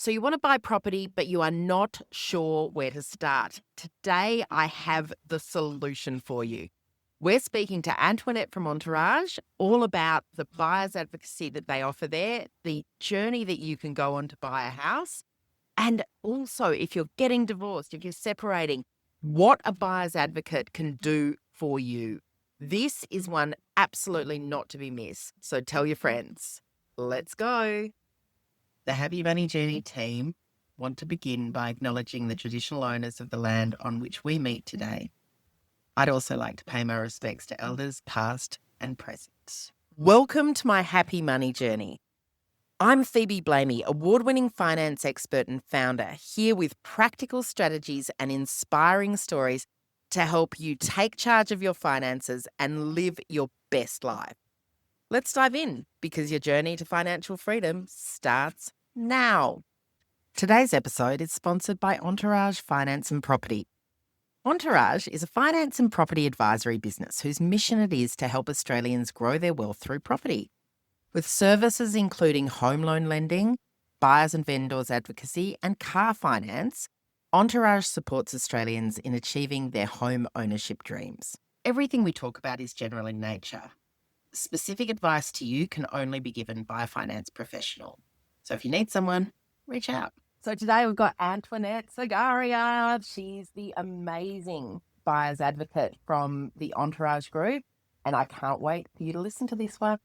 So you want to buy property, but you are not sure where to start. Today, I have the solution for you. We're speaking to Antoinette from Entourage, all about the buyer's advocacy that they offer there, the journey that you can go on to buy a house, and also if you're getting divorced, if you're separating, what a buyer's advocate can do for you. This is one absolutely not to be missed. So tell your friends. Let's go. The Happy Money Journey team want to begin by acknowledging the traditional owners of the land on which we meet today. I'd also like to pay my respects to elders past and present. Welcome to my Happy Money Journey. I'm Phoebe Blamey, award-winning finance expert and founder, here with practical strategies and inspiring stories to help you take charge of your finances and live your best life. Let's dive in, because your journey to financial freedom starts now. Today's episode is sponsored by Entourage Finance and Property. Entourage is a finance and property advisory business whose mission it is to help Australians grow their wealth through property. With services including home loan lending, buyers and vendors advocacy, and car finance, Entourage supports Australians in achieving their home ownership dreams. Everything we talk about is general in nature. Specific advice to you can only be given by a finance professional. So if you need someone, reach out. So today we've got Antoinette Sagaria. She's the amazing buyer's advocate from the Entourage Group, and I can't wait for you to listen to this one.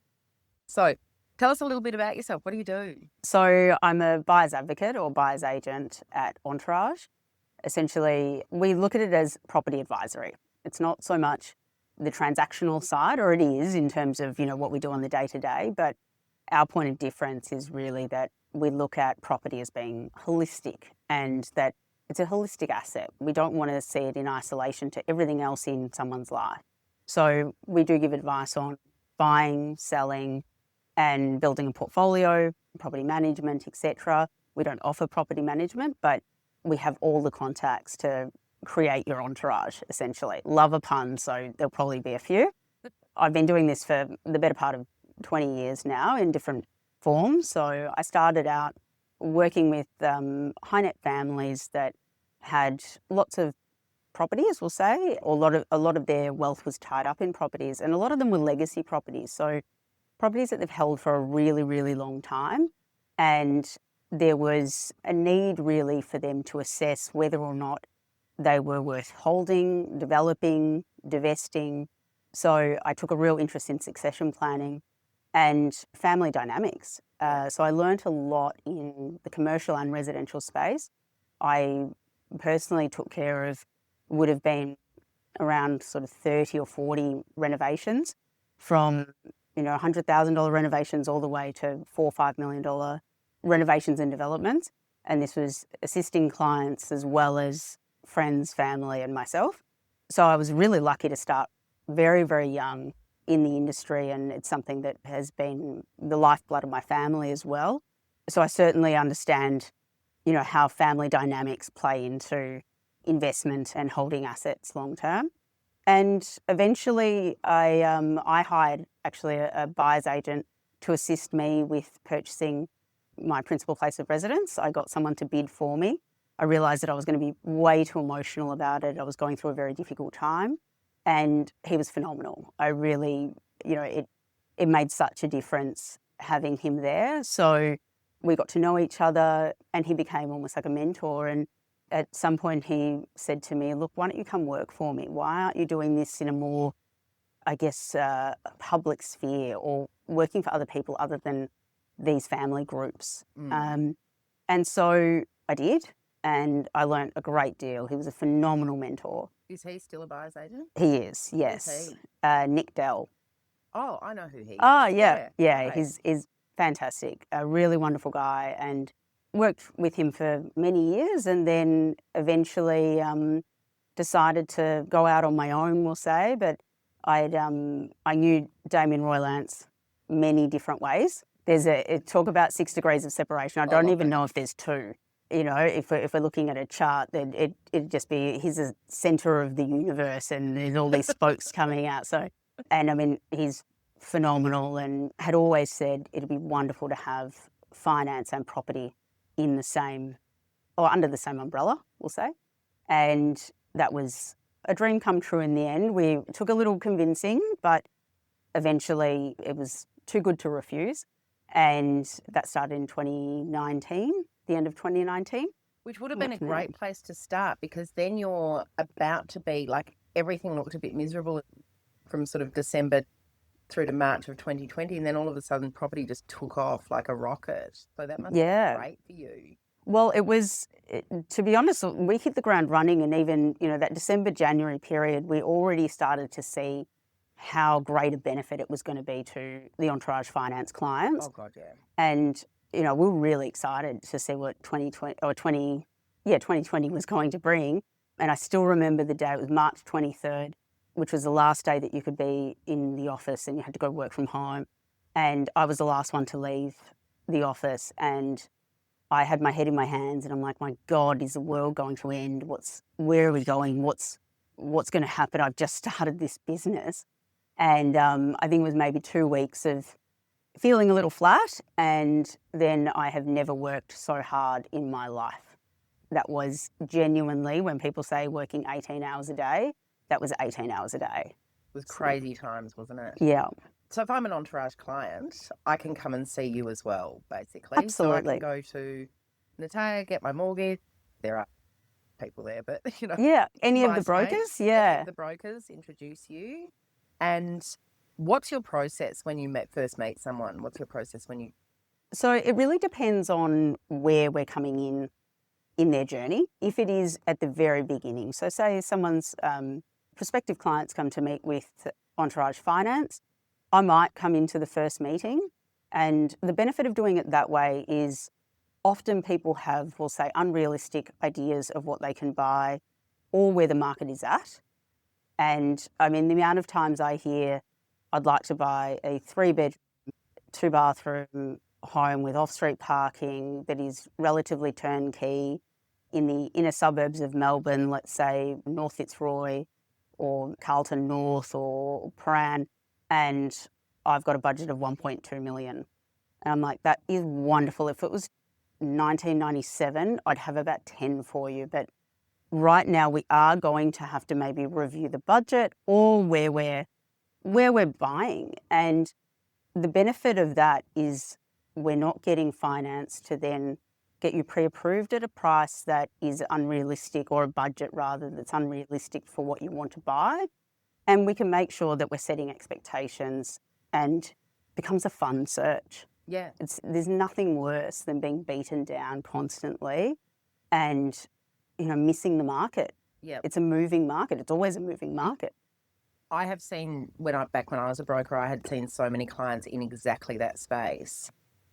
So tell us a little bit about yourself. What do you do? So I'm a buyer's advocate or buyer's agent at Entourage. Essentially, we look at it as property advisory. It's not so much the transactional side, or it is in terms of, what we do on the day-to-day, but our point of difference is really that we look at property as being holistic and that it's a holistic asset. We don't want to see it in isolation to everything else in someone's life. So we do give advice on buying, selling, and building a portfolio, property management, etc. We don't offer property management, but we have all the contacts to create your entourage, essentially. Love a pun, so there'll probably be a few. I've been doing this for the better part of 20 years now in different forms. So I started out working with high-net families that had lots of properties, we'll say, or a lot of their wealth was tied up in properties, and a lot of them were legacy properties. So properties that they've held for a really, really long time. And there was a need really for them to assess whether or not they were worth holding, developing, divesting. So I took a real interest in succession planning and family dynamics. So I learnt a lot in the commercial and residential space. I personally took care of, would have been around sort of 30 or 40 renovations from $100,000 renovations all the way to $4 or $5 million renovations and developments. And this was assisting clients as well as friends, family, and myself. So I was really lucky to start very, very young in the industry, and it's something that has been the lifeblood of my family as well. So I certainly understand, how family dynamics play into investment and holding assets long term. And eventually I hired actually a buyer's agent to assist me with purchasing my principal place of residence. I got someone to bid for me. I realised that I was going to be way too emotional about it. I was going through a very difficult time, and he was phenomenal. I really, it made such a difference having him there. So we got to know each other, and he became almost like a mentor. And at some point he said to me, look, why don't you come work for me? Why aren't you doing this in a more, public sphere, or working for other people other than these family groups? And so I did, and I learnt a great deal. He was a phenomenal mentor. Is he still a buyer's agent? He is, yes. Who's he? Nick Dell. Oh, I know who he is. Oh, yeah. Right. He's fantastic, a really wonderful guy, and worked with him for many years, and then eventually decided to go out on my own, we'll say. But I knew Damien Roylance many different ways. There's talk about 6 degrees of separation. I don't even know if there's 2. If we're looking at a chart, then it'd just be he's the centre of the universe, and there's all these spokes coming out. So, and he's phenomenal, and had always said it'd be wonderful to have finance and property in the same, or under the same umbrella, we'll say. And that was a dream come true in the end. We took a little convincing, but eventually it was too good to refuse. And that started in 2019, the end of 2019. Which would have been a great place to start, because then you're about to be like, everything looked a bit miserable from sort of December through to March of 2020, and then all of a sudden property just took off like a rocket. So that must be great for you. Well, to be honest, we hit the ground running, and even, that December, January period, we already started to see how great a benefit it was going to be to the Entourage Finance clients. Oh God, yeah. And, we were really excited to see what 2020 was going to bring. And I still remember the day, it was March 23rd, which was the last day that you could be in the office and you had to go work from home. And I was the last one to leave the office, and I had my head in my hands and I'm like, my God, is the world going to end? Where are we going? What's going to happen? I've just started this business. And I think it was maybe 2 weeks of feeling a little flat. And then I have never worked so hard in my life. That was genuinely, when people say working 18 hours a day, that was 18 hours a day. It was crazy times, wasn't it? Yeah. So if I'm an Entourage client, I can come and see you as well, basically. Absolutely. So I can go to Natalia, get my mortgage. There are people there, but, Yeah, any of the brokers, Any of the brokers introduce you. And what's your process when you first meet someone? What's your process when you... So it really depends on where we're coming in their journey. If it is at the very beginning, so say someone's prospective clients come to meet with Entourage Finance, I might come into the first meeting, and the benefit of doing it that way is often people have, we'll say, unrealistic ideas of what they can buy or where the market is at. And I mean, the amount of times I hear, I'd like to buy a 3-bedroom, 2-bathroom home with off-street parking that is relatively turnkey in the inner suburbs of Melbourne, let's say North Fitzroy or Carlton North or Prahran, and I've got a budget of 1.2 million. And I'm like, that is wonderful. If it was 1997, I'd have about 10 for you. But right now we are going to have to maybe review the budget or where we're buying. And the benefit of that is we're not getting finance to then get you pre-approved at a price that is unrealistic, or a budget rather that's unrealistic for what you want to buy. And we can make sure that we're setting expectations, and it becomes a fun search. Yeah. There's nothing worse than being beaten down constantly and, missing the market. Yeah. It's a moving market. It's always a moving market. I have seen, back when I was a broker, I had seen so many clients in exactly that space.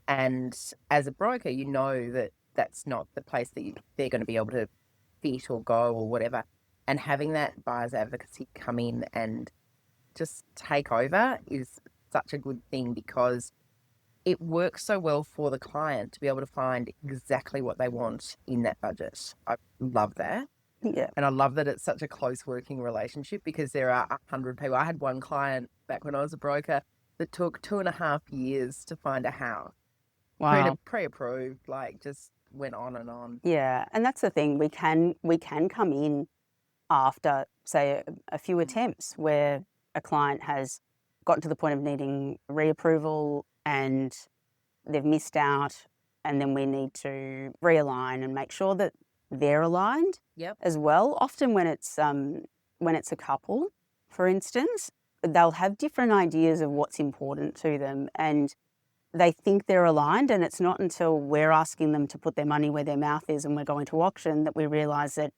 And as a broker, you know that that's not the place that they're going to be able to fit or go or whatever. And having that buyer's advocacy come in and just take over is such a good thing, because it works so well for the client to be able to find exactly what they want in that budget. I love that. Yeah. And I love that it's such a close working relationship, because there are 100 people. I had one client back when I was a broker that took 2.5 years to find a house. Wow. Pre-approved, just went on and on. Yeah, and that's the thing. We can come in after, say, a few attempts where a client has gotten to the point of needing reapproval and they've missed out, and then we need to realign and make sure that they're aligned. Yep. As well. Often when it's a couple, for instance, they'll have different ideas of what's important to them, and they think they're aligned, and it's not until we're asking them to put their money where their mouth is and we're going to auction that we realise that,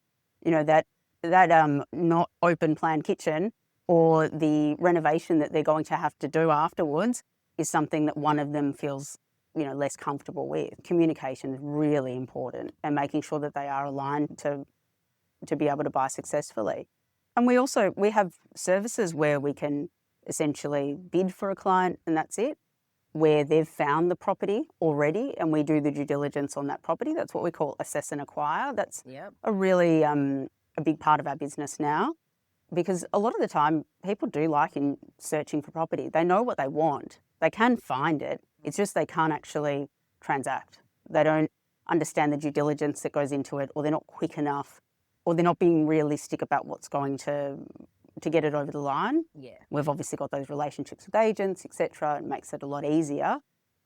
that not open plan kitchen or the renovation that they're going to have to do afterwards is something that one of them feels, less comfortable with. Communication is really important, and making sure that they are aligned to be able to buy successfully. And we have services where we can essentially bid for a client and that's it, where they've found the property already and we do the due diligence on that property. That's what we call assess and acquire. That's a really a big part of our business now, because a lot of the time people do like in searching for property. They know what they want. They can find it. It's just they can't actually transact. They don't understand the due diligence that goes into it, or they're not quick enough, or they're not being realistic about what's going to get it over the line. Yeah. We've obviously got those relationships with agents, etc. It makes it a lot easier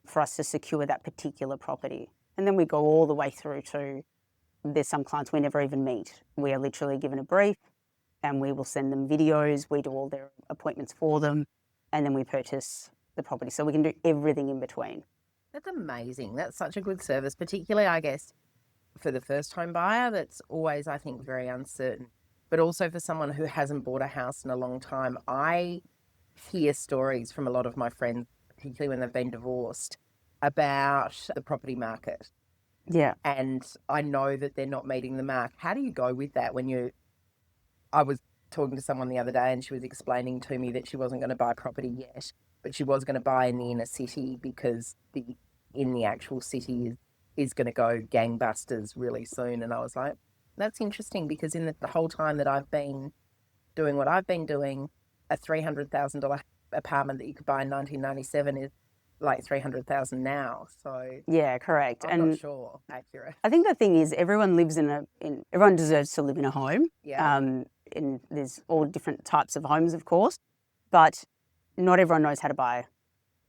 for us to secure that particular property. And then we go all the way through to, there's some clients we never even meet. We are literally given a brief and we will send them videos. We do all their appointments for them, and then we purchase the property. So we can do everything in between. That's amazing. That's such a good service, particularly, I guess, for the first home buyer. That's always, I think, very uncertain. But also for someone who hasn't bought a house in a long time. I hear stories from a lot of my friends, particularly when they've been divorced, about the property market. Yeah. And I know that they're not meeting the mark. How do you go with that I was talking to someone the other day and she was explaining to me that she wasn't going to buy property yet, but she was going to buy in the inner city because in the actual city is going to go gangbusters really soon. And I was like, that's interesting, because in the whole time that I've been doing what I've been doing, a $300,000 apartment that you could buy in 1997 is like 300,000 now. So yeah, correct. I'm not sure accurate. I think the thing is, everyone lives everyone deserves to live in a home. Yeah. And there's all different types of homes, of course, but not everyone knows how to buy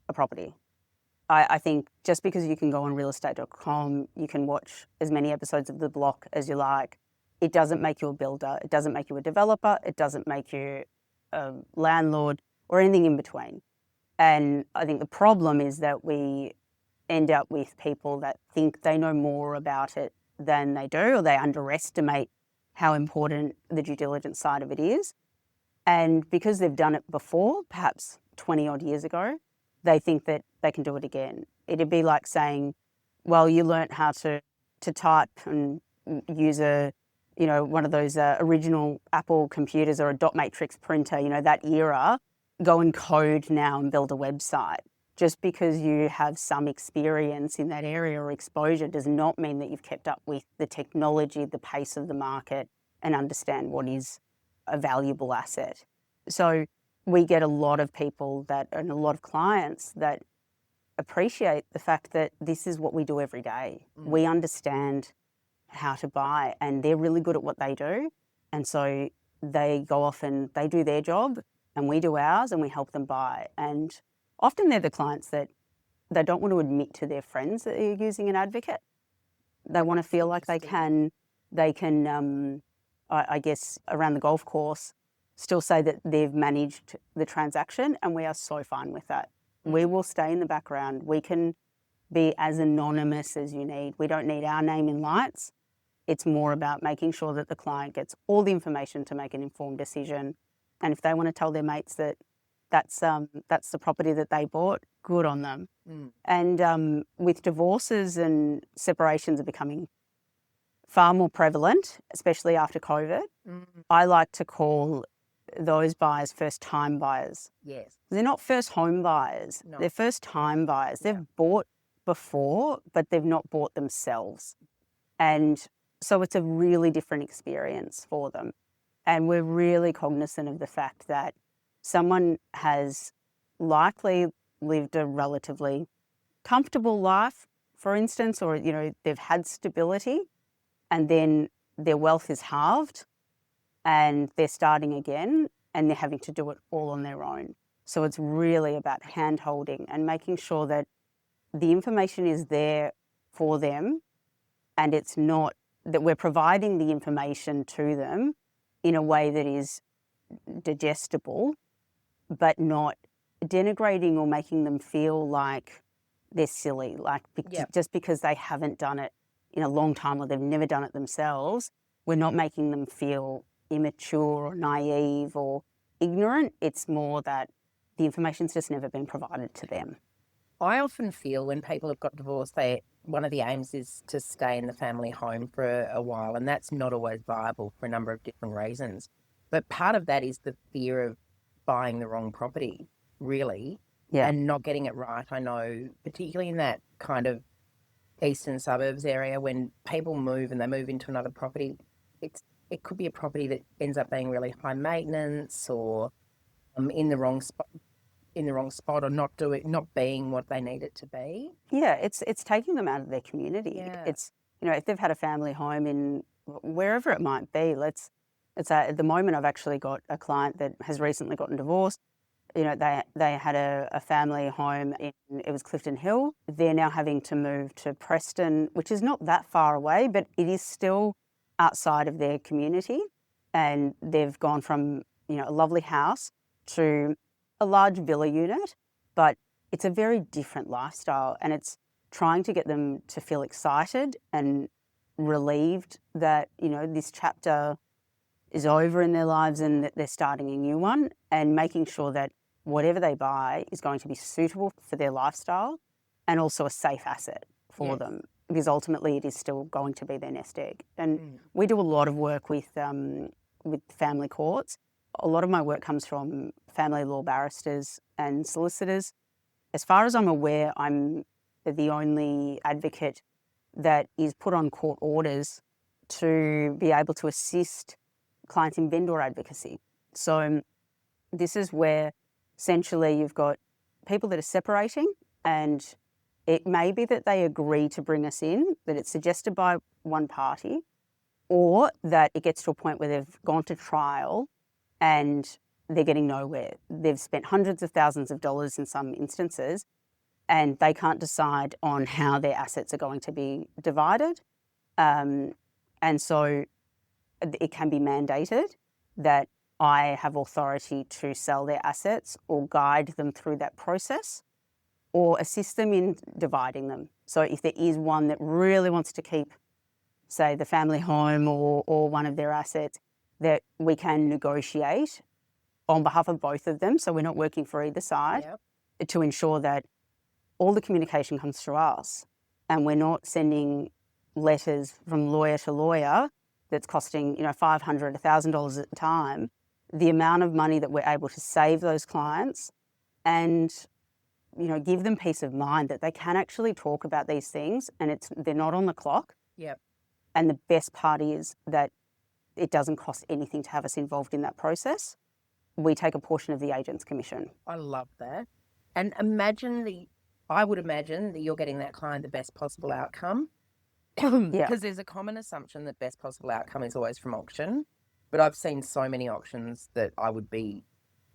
a property. I think just because you can go on realestate.com, you can watch as many episodes of The Block as you like, it doesn't make you a builder, it doesn't make you a developer, it doesn't make you a landlord or anything in between. And I think the problem is that we end up with people that think they know more about it than they do, or they underestimate how important the due diligence side of it is. And because they've done it before, perhaps 20 odd years ago, they think that they can do it again. It'd be like saying, well, you learnt how to type and use one of those original Apple computers or a dot matrix printer, that era, go and code now and build a website. Just because you have some experience in that area or exposure does not mean that you've kept up with the technology, the pace of the market, and understand what is a valuable asset. So we get a lot of people and a lot of clients that appreciate the fact that this is what we do every day. We understand how to buy, and they're really good at what they do. And so they go off and they do their job and we do ours, and we help them buy. And often they're the clients that they don't want to admit to their friends that they're using an advocate. They want to feel like they can, I guess, around the golf course, still say that they've managed the transaction, and we are so fine with that. We will stay in the background. We can be as anonymous as you need. We don't need our name in lights. It's more about making sure that the client gets all the information to make an informed decision. And if they want to tell their mates that that's the property that they bought, good on them. And with divorces and separations are becoming far more prevalent, especially after COVID, I like to call those buyers first-time buyers. Yes. They're not first home buyers. No. They're first-time buyers. Yeah. They've bought before, but they've not bought themselves. And so it's a really different experience for them. And we're really cognizant of the fact that someone has likely lived a relatively comfortable life, for instance, or, they've had stability, and then their wealth is halved and they're starting again and they're having to do it all on their own. So it's really about hand-holding and making sure that the information is there for them, and it's not that we're providing the information to them in a way that is digestible, but not denigrating or making them feel like they're silly, just because they haven't done it in a long time or they've never done it themselves. We're not making them feel immature or naive or ignorant. It's more that the information's just never been provided to them. I often feel when people have got divorced, one of the aims is to stay in the family home for a while, and that's not always viable for a number of different reasons. But part of that is the fear of buying the wrong property, really, and not getting it right. I know, particularly in that kind of eastern suburbs area, when people move and they move into another property, it could be a property that ends up being really high maintenance or in the wrong spot or not being what they need it to be. Yeah, it's taking them out of their community. Yeah. It's if they've had a family home in wherever it might be, at the moment I've actually got a client that has recently gotten divorced. They had a family home it was Clifton Hill. They're now having to move to Preston, which is not that far away, but it is still outside of their community. And they've gone from, a lovely house to a large villa unit, but it's a very different lifestyle, and it's trying to get them to feel excited and relieved that, this chapter is over in their lives and that they're starting a new one, and making sure that whatever they buy is going to be suitable for their lifestyle and also a safe asset for them, because ultimately it is still going to be their nest egg. And we do a lot of work with family courts. A lot of my work comes from family law barristers and solicitors. As far as I'm aware, I'm the only advocate that is put on court orders to be able to assist clients in vendor advocacy. So this is where essentially you've got people that are separating, and it may be that they agree to bring us in, that it's suggested by one party, or that it gets to a point where they've gone to trial and they're getting nowhere. They've spent hundreds of thousands of dollars in some instances, and they can't decide on how their assets are going to be divided. And so it can be mandated that I have authority to sell their assets or guide them through that process or assist them in dividing them. So if there is one that really wants to keep, say, the family home or one of their assets, that we can negotiate on behalf of both of them, so we're not working for either side, to ensure that all the communication comes through us and we're not sending letters from lawyer to lawyer that's costing, $500, $1,000 at a time. The amount of money that we're able to save those clients and, give them peace of mind that they can actually talk about these things and they're not on the clock. Yep. And the best part is that it doesn't cost anything to have us involved in that process. We take a portion of the agent's commission. I love that. And I would imagine that you're getting that client the best possible outcome. Because there's a common assumption that best possible outcome is always from auction. But I've seen so many auctions that I would be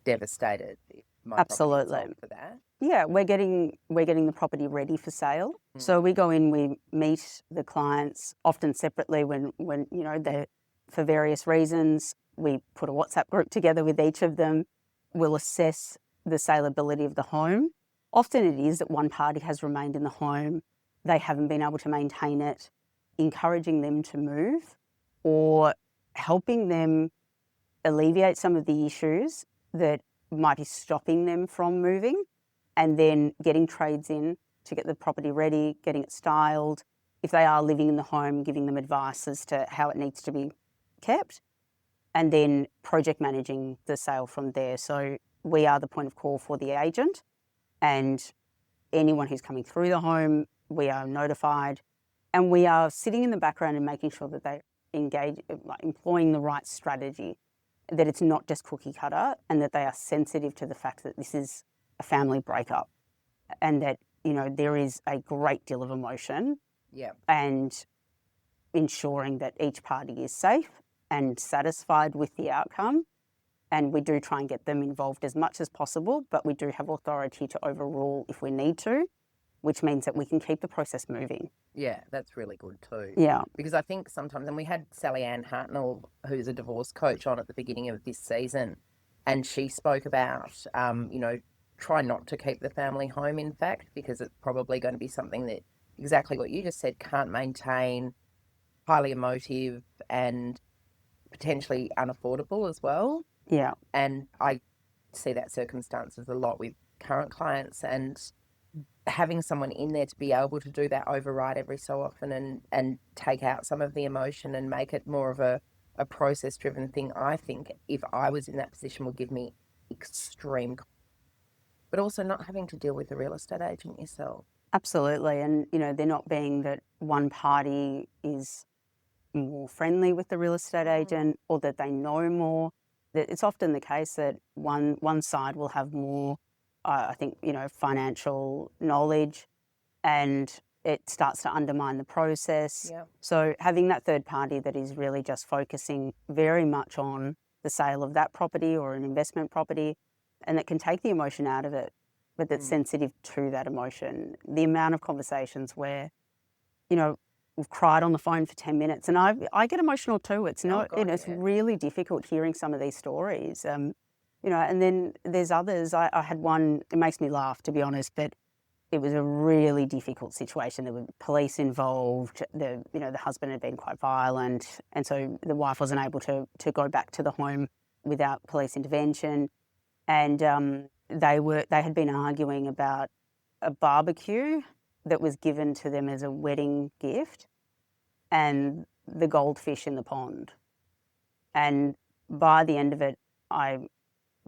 devastated if my property was sold for that. Yeah, we're getting the property ready for sale. So we go in, we meet the clients often separately when they're for various reasons. We put a WhatsApp group together with each of them. We'll assess the saleability of the home. Often it is that one party has remained in the home, they haven't been able to maintain it, encouraging them to move or helping them alleviate some of the issues that might be stopping them from moving, and then getting trades in to get the property ready, getting it styled. If they are living in the home, giving them advice as to how it needs to be kept, and then project managing the sale from there. So we are the point of call for the agent, and anyone who's coming through the home, we are notified, and we are sitting in the background and making sure that they engage, employing the right strategy, that it's not just cookie cutter, and that they are sensitive to the fact that this is a family breakup, and that, there is a great deal of emotion. Yeah. And ensuring that each party is safe and satisfied with the outcome. And we do try and get them involved as much as possible, but we do have authority to overrule if we need to, which means that we can keep the process moving. Yeah, that's really good too. Yeah. Because I think sometimes, and we had Sally Ann Hartnell, who's a divorce coach, on at the beginning of this season, and she spoke about, try not to keep the family home, in fact, because it's probably going to be something that, exactly what you just said, can't maintain, highly emotive and potentially unaffordable as well. Yeah. And I see that circumstances a lot with current clients, and having someone in there to be able to do that override every so often and take out some of the emotion and make it more of a process-driven thing, I think, if I was in that position, would give me extreme, but also not having to deal with the real estate agent yourself. Absolutely. And, they're not being that one party is more friendly with the real estate agent or that they know more. It's often the case that one side will have more, I think, financial knowledge, and it starts to undermine the process. Yeah. So having that third party that is really just focusing very much on the sale of that property or an investment property, and that can take the emotion out of it, but that's sensitive to that emotion. The amount of conversations where, you know, we've cried on the phone for 10 minutes, and I get emotional too. It's not, God, it's yeah. really difficult hearing some of these stories. You know, and then there's others. I had one, it makes me laugh, to be honest, but it was a really difficult situation. There were police involved. The husband had been quite violent, and so the wife wasn't able to go back to the home without police intervention. And they had been arguing about a barbecue that was given to them as a wedding gift, and the goldfish in the pond. And by the end of it, I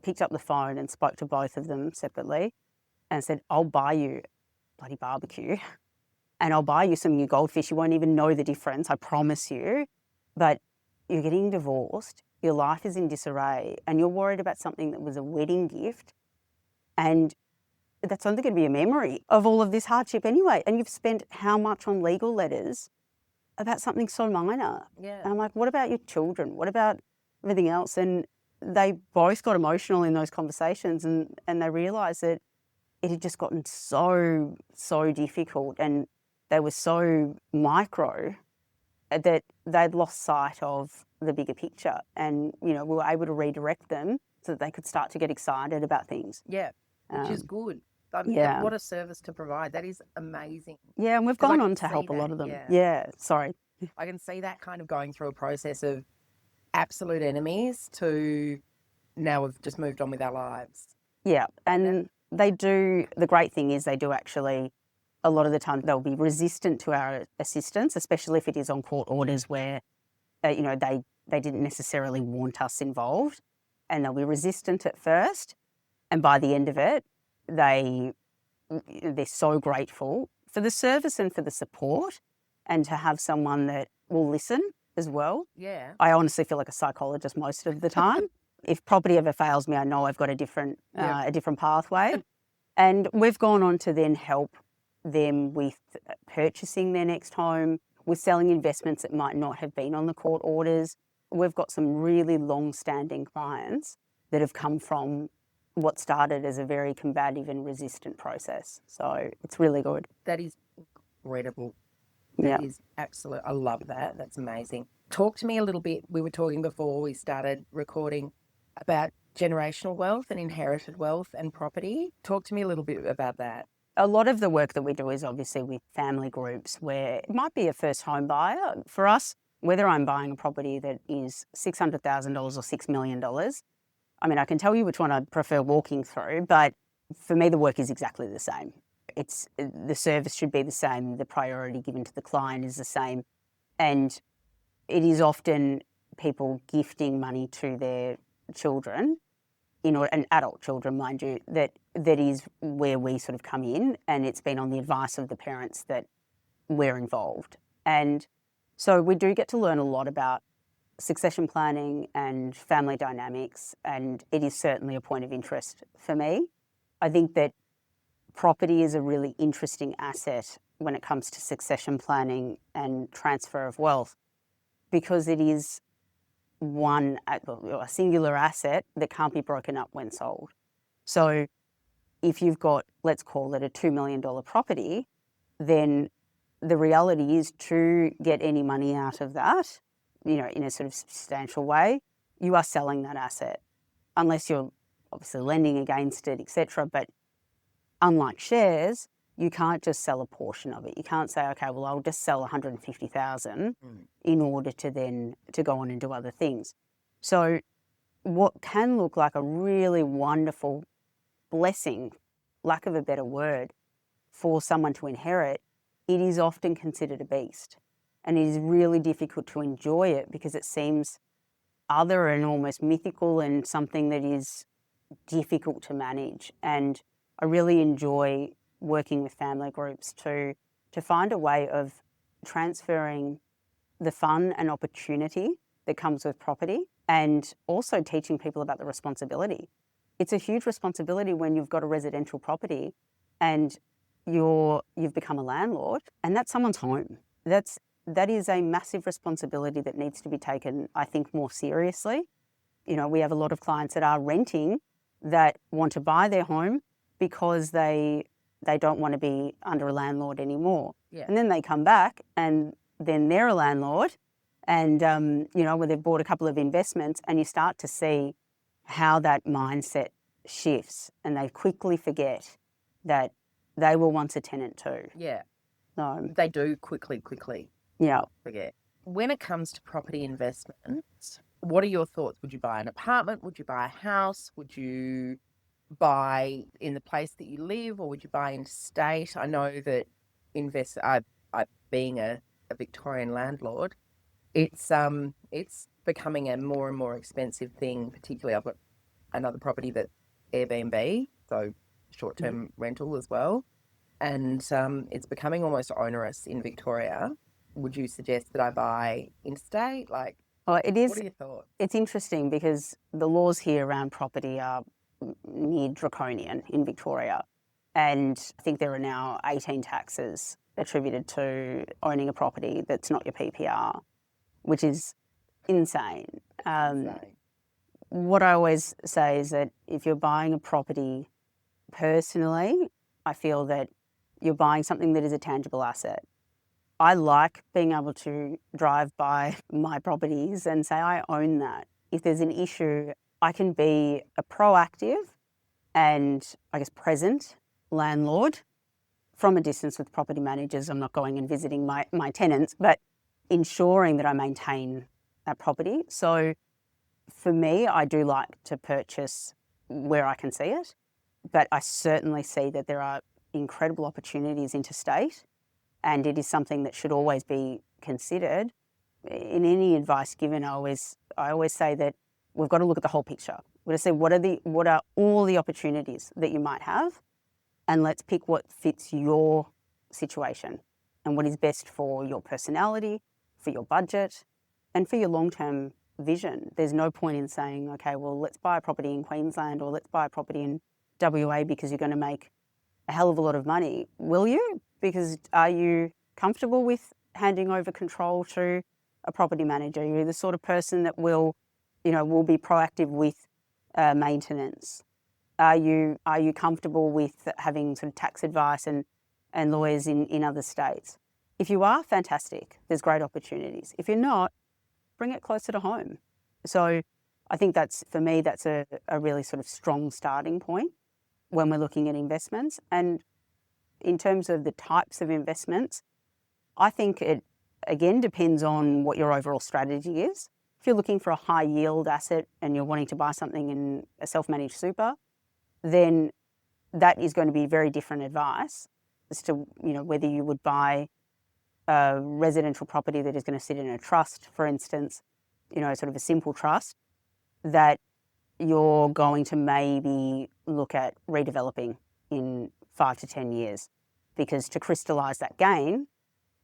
picked up the phone and spoke to both of them separately and said, I'll buy you bloody barbecue and I'll buy you some new goldfish. You won't even know the difference, I promise you. But you're getting divorced, your life is in disarray, and you're worried about something that was a wedding gift, and that's only going to be a memory of all of this hardship anyway. And you've spent how much on legal letters about something so minor? Yeah. And I'm like, what about your children? What about everything else? And they both got emotional in those conversations, and they realised that it had just gotten so difficult, and they were so micro that they'd lost sight of the bigger picture. And, we were able to redirect them so that they could start to get excited about things. Yeah, which is good. Yeah. What a service to provide. That is amazing. Yeah, and we've 'Cause I gone can on to see help a lot that, of them. yeah. Yeah, sorry. I can see that kind of going through a process of absolute enemies to now we've just moved on with our lives. Yeah, and they do, the great thing is they do actually, a lot of the time they'll be resistant to our assistance, especially if it is on court orders where, they didn't necessarily want us involved, and they'll be resistant at first, and by the end of it, they're so grateful for the service and for the support, and to have someone that will listen as well. Yeah. I honestly feel like a psychologist most of the time. If property ever fails me, I know I've got a different pathway. And we've gone on to then help them with purchasing their next home, with selling investments that might not have been on the court orders. We've got some really long-standing clients that have come from what started as a very combative and resistant process. So it's really good. That is incredible. Yeah. That is absolute. I love that. That's amazing. Talk to me a little bit. We were talking before we started recording about generational wealth and inherited wealth and property. Talk to me a little bit about that. A lot of the work that we do is obviously with family groups where it might be a first home buyer. For us, whether I'm buying a property that is $600,000 or $6 million, I mean, I can tell you which one I prefer walking through, but for me, the work is exactly the same. The service should be the same. The priority given to the client is the same. And it is often people gifting money to their children, and adult children, mind you, that is where we sort of come in, and it's been on the advice of the parents that we're involved. And so we do get to learn a lot about succession planning and family dynamics, and it is certainly a point of interest for me. I think that property is a really interesting asset when it comes to succession planning and transfer of wealth, because it is a singular asset that can't be broken up when sold. So if you've got, let's call it a $2 million property, then the reality is to get any money out of that, in a sort of substantial way, you are selling that asset, unless you're obviously lending against it, etc. But unlike shares, you can't just sell a portion of it. You can't say, okay, well, I'll just sell 150,000 in order to then to go on and do other things. So what can look like a really wonderful blessing, lack of a better word, for someone to inherit, it is often considered a beast. And it is really difficult to enjoy it because it seems other and almost mythical and something that is difficult to manage. And I really enjoy working with family groups to find a way of transferring the fun and opportunity that comes with property, and also teaching people about the responsibility. It's a huge responsibility when you've got a residential property and you've become a landlord, and that's someone's home. That is a massive responsibility that needs to be taken, I think, more seriously. We have a lot of clients that are renting that want to buy their home because they don't want to be under a landlord anymore. Yeah. And then they come back and then they're a landlord, and where they've bought a couple of investments, and you start to see how that mindset shifts, and they quickly forget that they were once a tenant too. Yeah. So They do quickly yeah. forget. When it comes to property investments, what are your thoughts? Would you buy an apartment? Would you buy a house? Would you buy in the place that you live, or would you buy interstate? I know that I being a Victorian landlord, it's becoming a more and more expensive thing. Particularly, I've got another property that's Airbnb, so short-term rental as well, and it's becoming almost onerous in Victoria. Would you suggest that I buy interstate? Like, It is. what are your thoughts? It's interesting because the laws here around property are near draconian in Victoria, and I think there are now 18 taxes attributed to owning a property that's not your PPR, which is insane. What I always say is that if you're buying a property, personally, I feel that you're buying something that is a tangible asset. I like being able to drive by my properties and say, I own that. If there's an issue, I can be a proactive and, I guess, present landlord from a distance with property managers. I'm not going and visiting my tenants, but ensuring that I maintain that property. So for me, I do like to purchase where I can see it, but I certainly see that there are incredible opportunities interstate, and it is something that should always be considered. In any advice given, I always say that we've got to look at the whole picture. We've got to say what are all the opportunities that you might have, and let's pick what fits your situation and what is best for your personality, for your budget, and for your long-term vision. There's no point in saying, okay, well, let's buy a property in Queensland or let's buy a property in WA because you're going to make a hell of a lot of money. Will you? Because are you comfortable with handing over control to a property manager? You're the sort of person that will be proactive with maintenance. Are you comfortable with having sort of tax advice and lawyers in other states? If you are, fantastic. There's great opportunities. If you're not, bring it closer to home. So I think for me, that's a really sort of strong starting point when we're looking at investments. And in terms of the types of investments, I think it, again, depends on what your overall strategy is. If you're looking for a high yield asset and you're wanting to buy something in a self-managed super, then that is going to be very different advice as to whether you would buy a residential property that is going to sit in a trust, for instance, sort of a simple trust that you're going to maybe look at redeveloping in 5 to 10 years, because to crystallise that gain,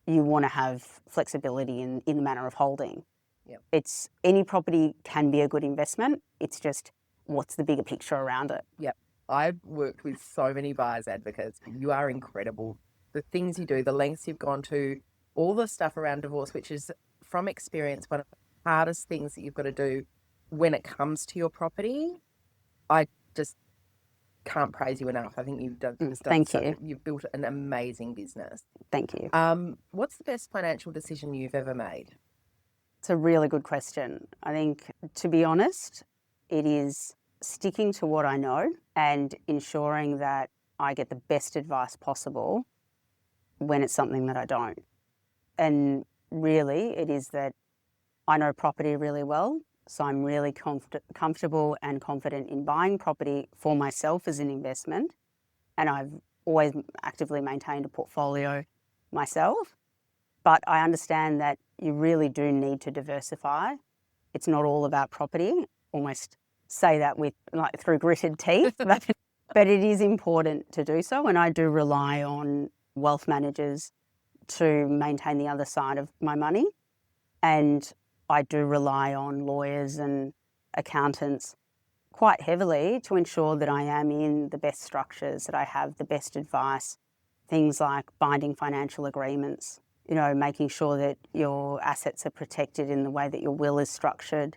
you want to have flexibility in the manner of holding. Yep. Any property can be a good investment. It's just what's the bigger picture around it. Yep. I've worked with so many buyers advocates. You are incredible. The things you do, the lengths you've gone to, all the stuff around divorce, which is from experience one of the hardest things that you've got to do when it comes to your property. I just can't praise you enough. I think you've done. Thank you. You've built an amazing business. Thank you. What's the best financial decision you've ever made? It's a really good question. I think, to be honest, it is sticking to what I know and ensuring that I get the best advice possible when it's something that I don't. And really, it is that I know property really well, so I'm really comfortable and confident in buying property for myself as an investment. And I've always actively maintained a portfolio myself. But I understand that you really do need to diversify. It's not all about property. Almost say that through gritted teeth, but it is important to do so. And I do rely on wealth managers to maintain the other side of my money. And I do rely on lawyers and accountants quite heavily to ensure that I am in the best structures, that I have the best advice, things like binding financial agreements, making sure that your assets are protected in the way that your will is structured.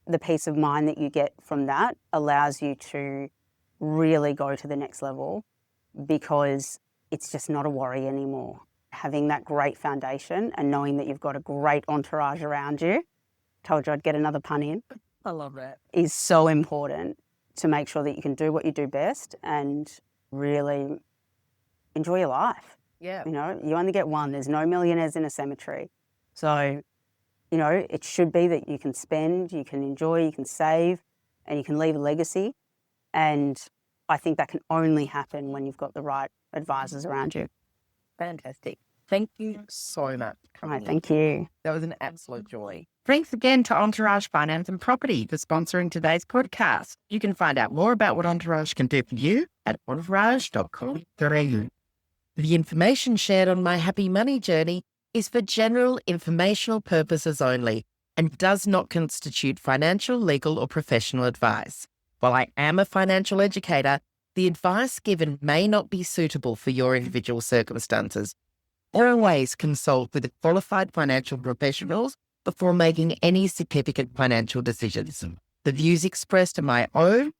The peace of mind that you get from that allows you to really go to the next level because it's just not a worry anymore. Having that great foundation and knowing that you've got a great entourage around you, told you I'd get another pun in, I love that. is so important to make sure that you can do what you do best and really enjoy your life. Yeah. You only get one. There's no millionaires in a cemetery. So, it should be that you can spend, you can enjoy, you can save, and you can leave a legacy. And I think that can only happen when you've got the right advisors around you. Fantastic. Thank you so much. All right, thank you. That was an absolute joy. Thanks again to Entourage Finance and Property for sponsoring today's podcast. You can find out more about what Entourage can do for you at entourage.com.au. The information shared on my happy money journey is for general informational purposes only and does not constitute financial, legal, or professional advice. While I am a financial educator, the advice given may not be suitable for your individual circumstances. Always consult with qualified financial professionals before making any significant financial decisions. The views expressed are my own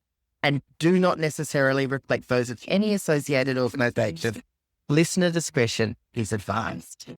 and do not necessarily reflect those of any associated organisation. Listener discretion is advised.